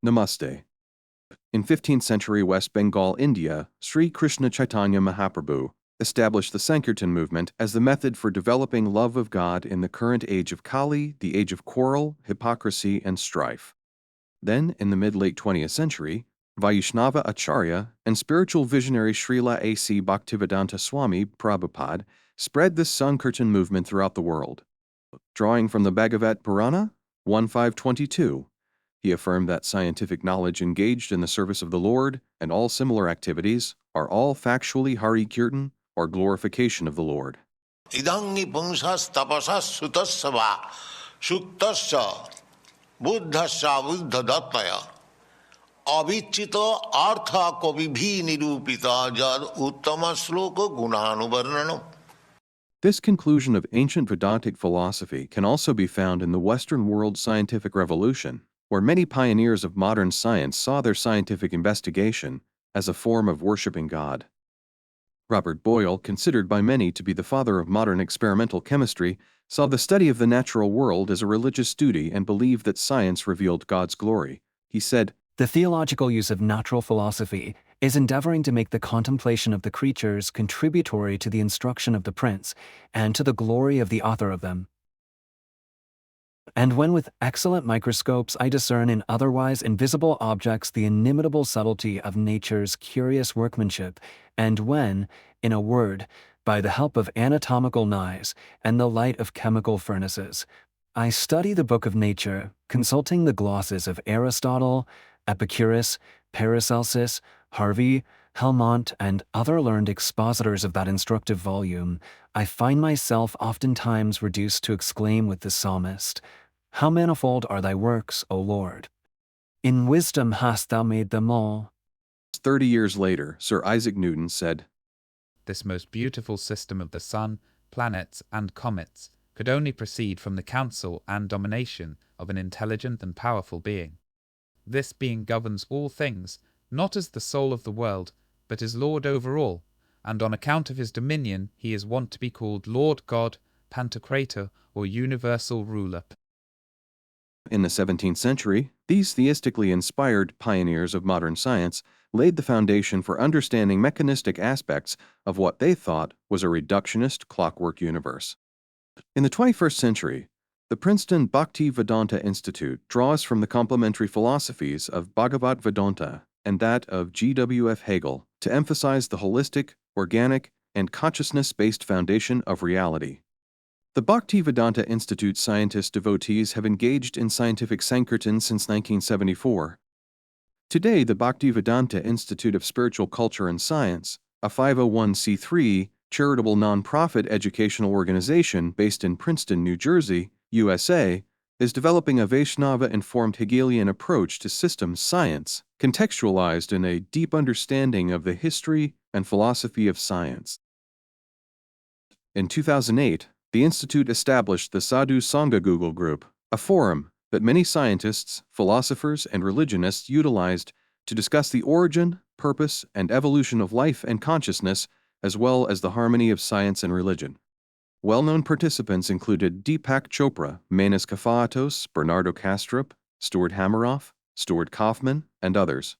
Namaste. In 15th century West Bengal, India, Sri Krishna Chaitanya Mahaprabhu established the Sankirtan movement as the method for developing love of God in the current age of Kali, the age of quarrel, hypocrisy, and strife. Then, in the mid-late 20th century, Vaishnava Acharya and spiritual visionary Srila A.C. Bhaktivedanta Swami Prabhupada spread this Sankirtan movement throughout the world. Drawing from the Bhagavat Purana 1.5.22, he affirmed that scientific knowledge engaged in the service of the Lord and all similar activities are all factually hari-kīrtana or glorification of the Lord. Idang nipungsas tapasas sutasava suktasya buddhasya buddhadattaya avichita artha kavibhi nirupita jad uttama sloka gunanuvarnanam. This conclusion of ancient Vedantic philosophy can also be found in the Western world scientific revolution, where many pioneers of modern science saw their scientific investigation as a form of worshiping God. Robert Boyle, considered by many to be the father of modern experimental chemistry, saw the study of the natural world as a religious duty and believed that science revealed God's glory. He said, "The theological use of natural philosophy is endeavoring to make the contemplation of the creatures contributory to the instruction of the prince and to the glory of the author of them. And when with excellent microscopes I discern in otherwise invisible objects the inimitable subtlety of nature's curious workmanship, and when, in a word, by the help of anatomical knives and the light of chemical furnaces, I study the book of nature, consulting the glosses of Aristotle, Epicurus, Paracelsus, Harvey, Helmont, and other learned expositors of that instructive volume, I find myself oftentimes reduced to exclaim with the psalmist, 'How manifold are thy works, O Lord! In wisdom hast thou made them all.'" 30 years later, Sir Isaac Newton said, "This most beautiful system of the sun, planets, and comets could only proceed from the counsel and domination of an intelligent and powerful being. This being governs all things, not as the soul of the world, but as Lord over all, and on account of his dominion he is wont to be called Lord God, Pantocrator, or Universal Ruler." In the 17th century, these theistically inspired pioneers of modern science laid the foundation for understanding mechanistic aspects of what they thought was a reductionist clockwork universe. In the 21st century, the Princeton Bhakti Vedanta Institute draws from the complementary philosophies of Bhagavat Vedanta and that of G.W.F Hegel to emphasize the holistic, organic, and consciousness-based foundation of reality. The Bhakti Vedanta Institute scientist devotees have engaged in scientific Sankirtan since 1974. Today, the Bhakti Vedanta Institute of Spiritual Culture and Science, a 501c3 charitable nonprofit educational organization based in Princeton, New Jersey, USA, is developing a Vaishnava-informed Hegelian approach to systems science, contextualized in a deep understanding of the history and philosophy of science. In 2008, the Institute established the Sadhu-Sanga Google Group, a forum that many scientists, philosophers, and religionists utilized to discuss the origin, purpose, and evolution of life and consciousness, as well as the harmony of science and religion. Well-known participants included Deepak Chopra, Manas Kafatos, Bernardo Kastrup, Stuart Hameroff, Stuart Kaufman, and others.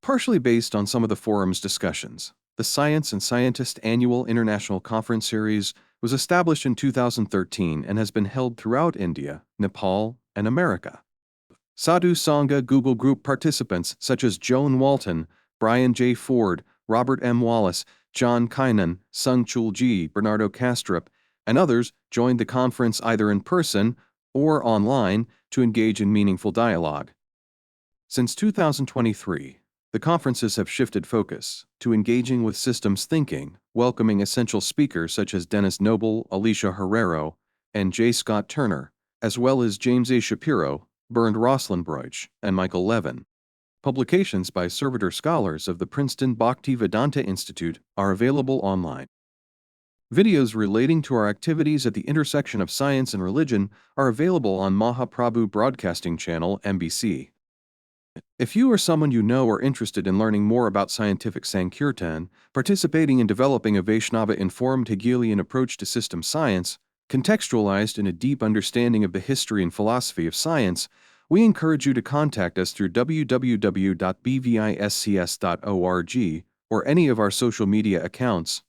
partially based on some of the forum's discussions. The Science and Scientist Annual International Conference Series was established in 2013 and has been held throughout India, Nepal, and America. Sadhu-Sanga Google Group participants such as Joan Walton, Brian J. Ford, Robert M. Wallace, John Kynan, Sung Chul Ji, Bernardo Kastrup, and others joined the conference either in person or online to engage in meaningful dialogue. Since 2023, the conferences have shifted focus to engaging with systems thinking, welcoming essential speakers such as Dennis Noble, Alicia Herrero, and J. Scott Turner, as well as James A. Shapiro, Bernd Roslenbroich, and Michael Levin. Publications by servitor scholars of the Princeton Bhakti Vedanta Institute are available online. Videos relating to our activities at the intersection of science and religion are available on Mahaprabhu Broadcasting Channel, MBC. If you or someone you know are interested in learning more about scientific Sankirtan, participating in developing a Vaishnava-informed Hegelian approach to system science, contextualized in a deep understanding of the history and philosophy of science, we encourage you to contact us through www.bviscs.org or any of our social media accounts